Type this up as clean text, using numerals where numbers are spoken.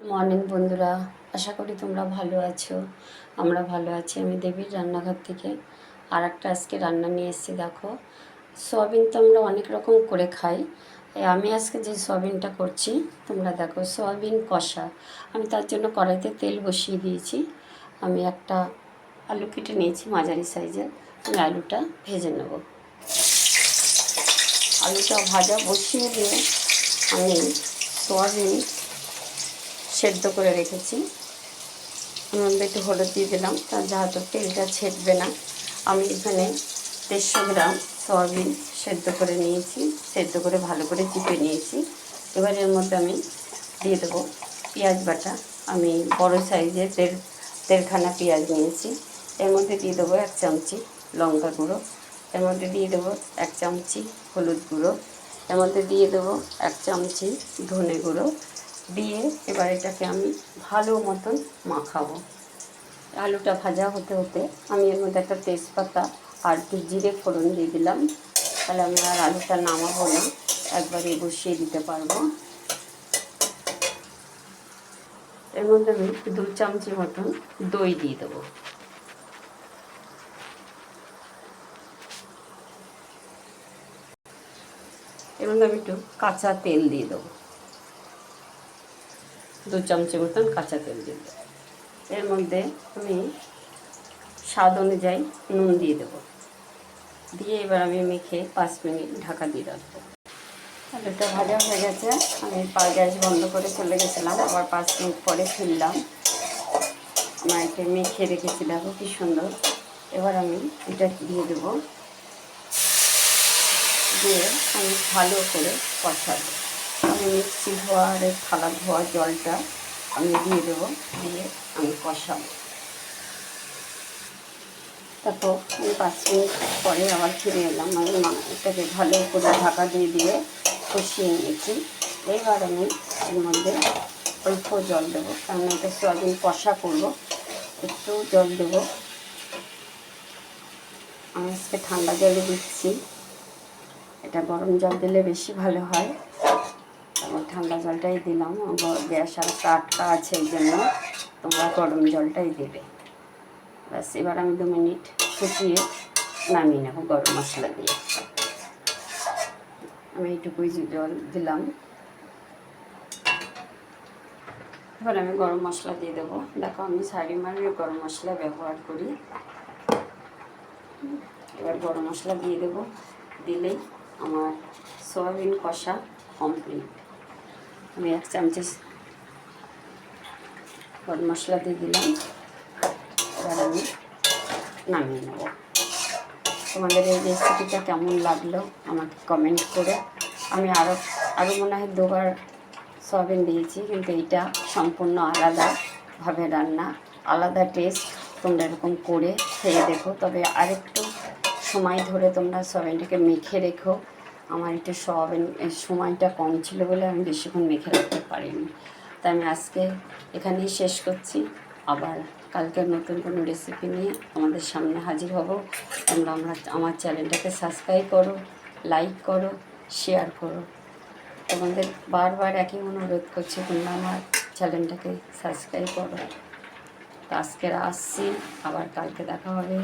Morning বন্ধুরা, আশা করি তোমরা ভালো আছো। আমরা ভালো আছি। আমি দেবীর রান্নাঘর থেকে আর একটা আজকে রান্না নিয়ে এসেছি। দেখো, সয়াবিন তো আমরা অনেক রকম করে খাই। আমি আজকে যে সয়াবিনটা করছি, তোমরা দেখো, সয়াবিন কষা। আমি তার জন্য কড়াইতে তেল বসিয়ে দিয়েছি। আমি একটা আলু কেটে নিয়েছি মাঝারি সাইজের। আমি আলুটা ভেজে নেব। আলুটা ভাজা বসিয়ে দিয়ে আমি সয়াবিন সেদ্ধ করে রেখেছি। আমি একটু হলুদ দিয়ে দিলাম, তার যাতে তেলটা ছেটবে না। আমি এখানে 150 গ্রাম সয়াবিন সেদ্ধ করে নিয়েছি, সেদ্ধ করে ভালো করে চিপে নিয়েছি। এবার এর মধ্যে আমি দিয়ে দেবো পেঁয়াজ বাটা। আমি বড় সাইজের দেড়খানা পেঁয়াজ নিয়েছি। এর মধ্যে দিয়ে দেবো 1 চামচি লঙ্কা গুঁড়ো। এর মধ্যে দিয়ে দেবো 1 চামচি হলুদ গুঁড়ো। এর মধ্যে দিয়ে দেবো 1 চামচি ধনে গুঁড়ো। দিয়ে এবার এটাকে আমি ভালো মতন মাখাবো। আলুটা ভাজা হতে হতে আমি এর মধ্যে একটা তেজপাতা আর একটু জিরে ফোড়ন দিয়ে দিলাম। তাহলে আমি আর আলুটা নামাবো না, একবারে বসিয়ে দিতে পারবো। এর মধ্যে আমি 2 চামচি মতন দই দিয়ে দেবো। এর মধ্যে আমি একটু কাঁচা তেল দিয়ে দেবো, 2 চামচি মতন কাঁচা তেল দিয়ে দেবো। এর মধ্যে আমি স্বাদ অনুযায়ী নুন দিয়ে দেবো। দিয়ে এবার আমি মেখে 5 মিনিট ঢাকা দিয়ে রাখবো। আলুটা ভাজা হয়ে গেছে। আমি গ্যাস বন্ধ করে চলে গেছিলাম, আবার 5 মিনিট পরে ফিরলাম। আমার এটা মেখে রেখেছি, দেখো কি সুন্দর। এবার আমি এটা দিয়ে দেবো, দিয়ে আমি ভালো করে কষাবো। আমি মিক্সি ধোয়া আর থালা ধোয়া জলটা আমি দিয়ে দেবো, দিয়ে আমি কষাবো। তারপর আমি 5 মিনিট পরে আবার ফিরে এলাম। আমি এটাকে ভালো করে ঢাকা দিয়ে দিয়ে কষিয়ে নিয়েছি। এবার আমি এর মধ্যে অল্প জল দেবো, কারণ এটা সয়াবিন কষা করবো। একটু জল দেবো। আমি আজকে ঠান্ডা জলে দিচ্ছি, এটা গরম জল দিলে বেশি ভালো হয়। তারপর ঠান্ডা জলটাই দিলাম। গ্যাস আর আটকা আছে, এই জন্য তোমরা গরম জলটাই দেবে। ব্যাস, এবার আমি 2 মিনিট ফুটিয়ে নামিয়ে নেবো গরম মশলা দিয়ে। আমি এইটুকুই জল দিলাম। এবার আমি গরম মশলা দিয়ে দেবো। দেখো, আমি শাড়িমারের গরম মশলা ব্যবহার করি। এবার গরম মশলা দিয়ে দেবো, দিলেই আমার সয়াবিন কষা কমপ্লিট। আমি 1 চামচি গরম মশলা দিয়ে দিলাম। এবার আমি নামিয়ে নেব। তোমাদের এই রেসিপিটা কেমন লাগলো আমাকে কমেন্ট করে। আমি আরও মনে হয় 2বার সয়াবিন দিয়েছি, কিন্তু এইটা সম্পূর্ণ আলাদাভাবে রান্না, আলাদা টেস্ট। তোমরা এরকম করে খেয়ে দেখো। তবে আরেকটু সময় ধরে তোমরা সয়াবিনটাকে মেখে রেখো। আমার একটু সয়াবিনের সময়টা কম ছিল বলে আমি বেশিক্ষণ মেখে রাখতে পারিনি। তাই আমি আজকে এখানেই শেষ করছি। আবার কালকে নতুন কোনো রেসিপি নিয়ে আমাদের সামনে হাজির হব। তোমরা আমার চ্যানেলটাকে সাবস্ক্রাইব করো, লাইক করো, শেয়ার করো। তোমাদের বারবার একই অনুরোধ করছি, তোমরা আমার চ্যানেলটাকে সাবস্ক্রাইব করো। তো আজকে আসছি, আবার কালকে দেখা হবে।